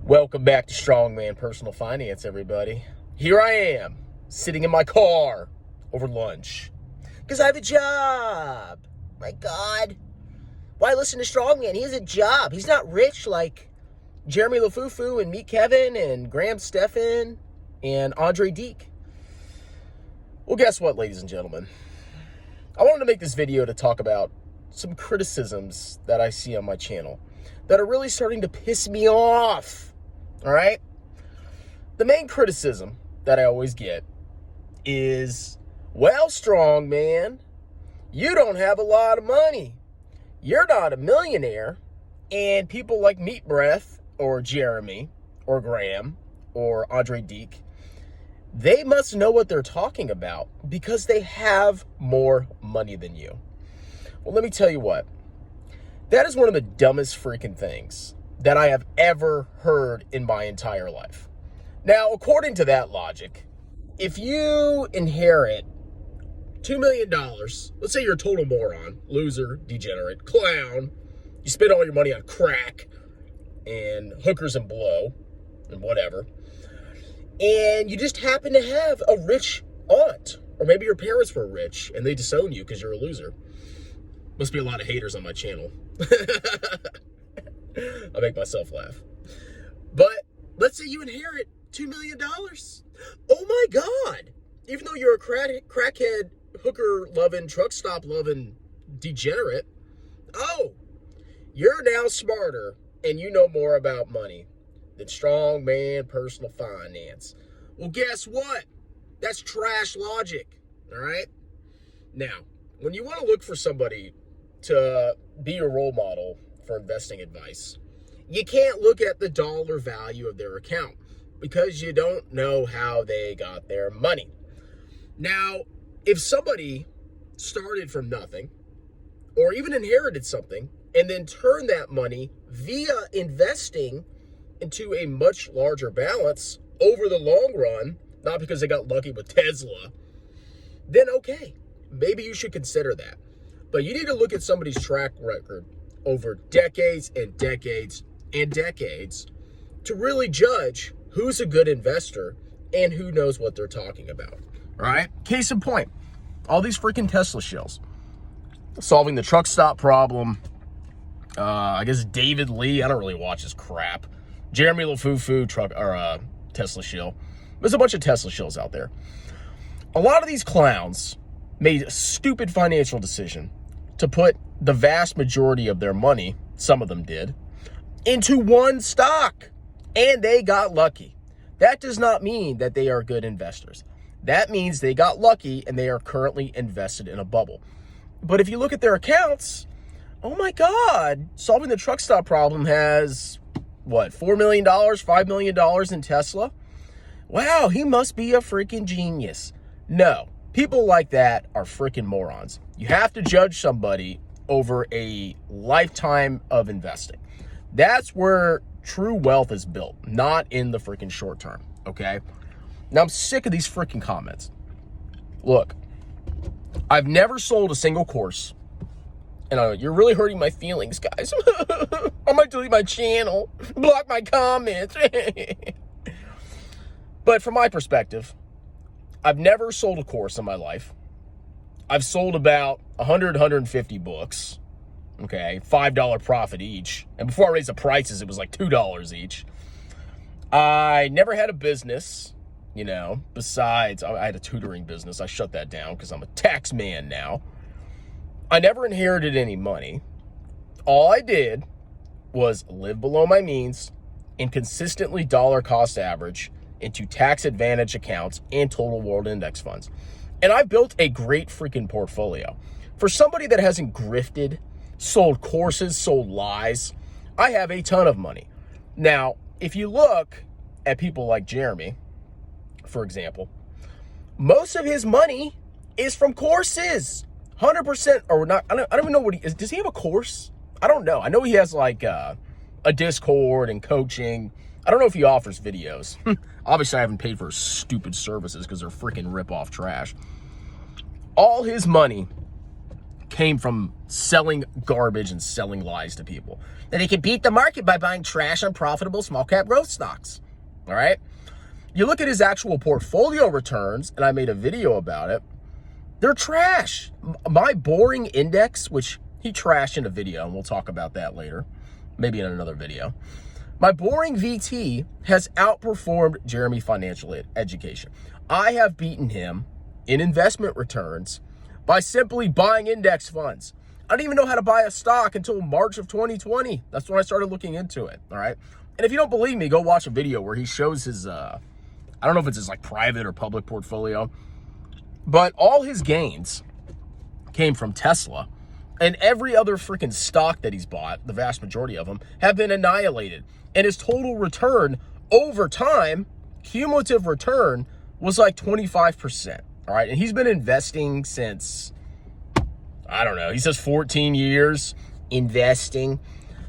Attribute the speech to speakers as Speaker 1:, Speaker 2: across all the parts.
Speaker 1: Welcome back to Strongman Personal Finance, everybody. Here I am, sitting in my car over lunch. Because I have a job. My God. Why listen to Strongman? He has a job. He's not rich like Jeremy LaFufu and Meet Kevin and Graham Stephan and Andre Deek. Well, guess what, ladies and gentlemen? I wanted to make this video to talk about some criticisms that I see on my channel that are really starting to piss me off. All right? The main criticism that I always get is, well, strong man, you don't have a lot of money. You're not a millionaire. And people like Meat Breath or Jeremy or Graham or Andre Deek, they must know what they're talking about because they have more money than you. Well, let me tell you what. That is one of the dumbest freaking things that I have ever heard in my entire life. Now, according to that logic, if you inherit $2 million, let's say you're a total moron, loser, degenerate, clown, you spend all your money on crack and hookers and blow and whatever, and you just happen to have a rich aunt, or maybe your parents were rich and they disown you because you're a loser. Must be a lot of haters on my channel. I make myself laugh. But let's say you inherit $2 million. Oh my God. Even though you're a crackhead, hooker-loving, truck stop-loving degenerate, oh, you're now smarter and you know more about money than Strongman Personal Finance. Well, guess what? That's trash logic, all right? Now, when you want to look for somebody to be your role model for investing advice, you can't look at the dollar value of their account because you don't know how they got their money. Now, if somebody started from nothing or even inherited something and then turned that money via investing into a much larger balance over the long run, not because they got lucky with Tesla, then okay, maybe you should consider that. But you need to look at somebody's track record over decades and decades and decades to really judge who's a good investor and who knows what they're talking about. All right? Case in point, all these freaking Tesla shills solving the truck stop problem. I guess David Lee, I don't really watch his crap. Jeremy LaFufu, Tesla shill. There's a bunch of Tesla shills out there. A lot of these clowns made a stupid financial decision to put the vast majority of their money, some of them did, into one stock, and they got lucky. That does not mean that they are good investors. That means they got lucky and they are currently invested in a bubble. But if you look at their accounts, oh my God, solving the truck stop problem has, what, $4 million, $5 million in Tesla? Wow, he must be a freaking genius. No, people like that are freaking morons. You have to judge somebody over a lifetime of investing. That's where true wealth is built, not in the freaking short term, okay? Now, I'm sick of these freaking comments. Look, I've never sold a single course, and you're really hurting my feelings, guys. I might delete my channel, block my comments. But from my perspective, I've never sold a course in my life. I've sold about 100, 150 books, okay, $5 profit each. And before I raised the prices, it was like $2 each. I never had a business, besides I had a tutoring business. I shut that down because I'm a tax man now. I never inherited any money. All I did was live below my means and consistently dollar cost average into tax advantage accounts and total world index funds. And I built a great freaking portfolio. For somebody that hasn't grifted, sold courses, sold lies, I have a ton of money. Now, if you look at people like Jeremy, for example, most of his money is from courses. 100% or not. I don't even know what he is. Does he have a course? I don't know. I know he has like a Discord and coaching. I don't know if he offers videos. Obviously, I haven't paid for his stupid services because they're freaking rip-off trash. All his money came from selling garbage and selling lies to people. That he can beat the market by buying trash, unprofitable, small cap growth stocks. All right? You look at his actual portfolio returns, and I made a video about it. They're trash. My boring index, which he trashed in a video, and we'll talk about that later, maybe in another video. My boring VT has outperformed Jeremy Financial Education. I have beaten him in investment returns by simply buying index funds. I didn't even know how to buy a stock until March of 2020. That's when I started looking into it, all right? And if you don't believe me, go watch a video where he shows his, I don't know if it's his like private or public portfolio, but all his gains came from Tesla, and every other freaking stock that he's bought, the vast majority of them, have been annihilated. And his total return over time, cumulative return, was like 25%, all right? And he's been investing since, I don't know, he says 14 years investing.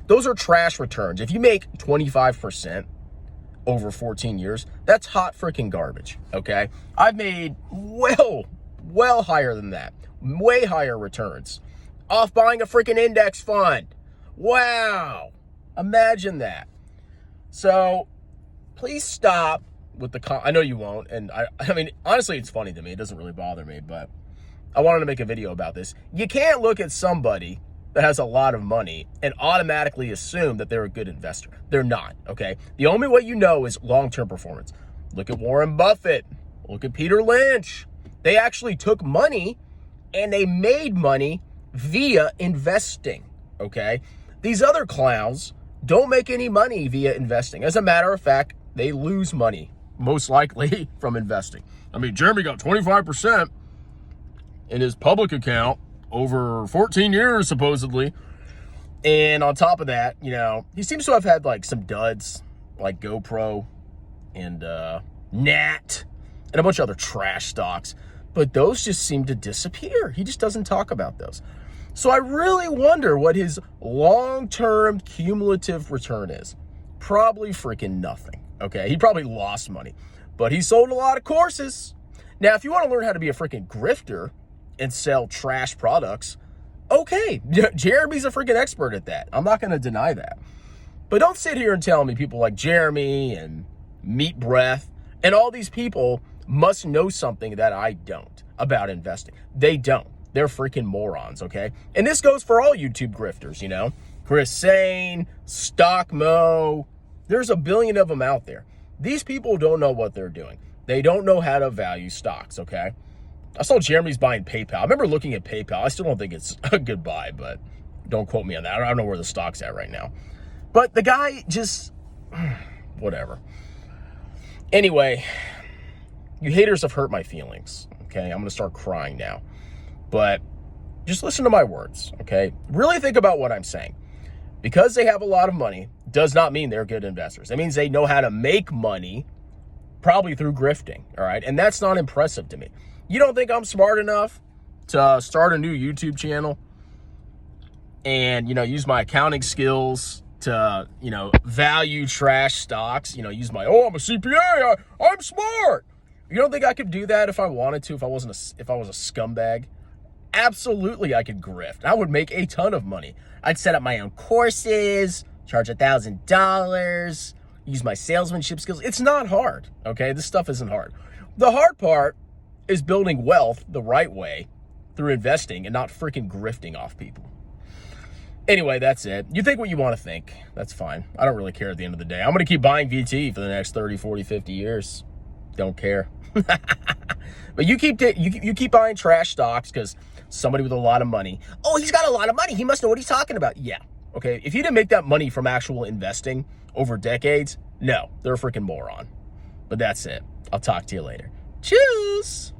Speaker 1: Those are trash returns. If you make 25% over 14 years, that's hot freaking garbage, okay? I've made well higher than that. Way higher returns off buying a freaking index fund. Wow. Imagine that. So please stop with the, I know you won't, and I mean, honestly, it's funny to me. It doesn't really bother me, but I wanted to make a video about this. You can't look at somebody that has a lot of money and automatically assume that they're a good investor. They're not, okay? The only way you know is long-term performance. Look at Warren Buffett. Look at Peter Lynch. They actually took money and they made money via investing, okay? These other clowns don't make any money via investing. As a matter of fact, they lose money, most likely, from investing. I mean, Jeremy got 25% in his public account over 14 years, supposedly. And on top of that, you know, he seems to have had like some duds, like GoPro and Nat and a bunch of other trash stocks. But those just seem to disappear. He just doesn't talk about those. So I really wonder what his long-term cumulative return is. Probably freaking nothing, okay? He probably lost money, but he sold a lot of courses. Now, if you want to learn how to be a freaking grifter and sell trash products, okay, Jeremy's a freaking expert at that. I'm not going to deny that. But don't sit here and tell me people like Jeremy and Meat Breath and all these people must know something that I don't about investing. They don't. They're freaking morons, okay? And this goes for all YouTube grifters, you know? Chris Sain, Stockmo. There's a billion of them out there. These people don't know what they're doing. They don't know how to value stocks, okay? I saw Jeremy's buying PayPal. I remember looking at PayPal. I still don't think it's a good buy, but don't quote me on that. I don't know where the stock's at right now. But the guy just, whatever. Anyway, you haters have hurt my feelings, okay? I'm going to start crying now. But just listen to my words, okay? Really think about what I'm saying. Because they have a lot of money does not mean they're good investors. It means they know how to make money, probably through grifting, all right? And that's not impressive to me. You don't think I'm smart enough to start a new YouTube channel and, you know, use my accounting skills to, you know, value trash stocks, you know, use my, oh, I'm a CPA, I'm smart. You don't think I could do that if I wanted to, if I was a scumbag? Absolutely, I could grift. I would make a ton of money. I'd set up my own courses, charge $1,000, use my salesmanship skills. It's not hard, okay? This stuff isn't hard. The hard part is building wealth the right way through investing and not freaking grifting off people. Anyway, that's it. You think what you want to think. That's fine. I don't really care at the end of the day. I'm going to keep buying VT for the next 30, 40, 50 years. Don't care. But you keep buying trash stocks because somebody with a lot of money. Oh, he's got a lot of money. He must know what he's talking about. Yeah. Okay. If you didn't make that money from actual investing over decades, no, they're a freaking moron. But that's it. I'll talk to you later. Cheers.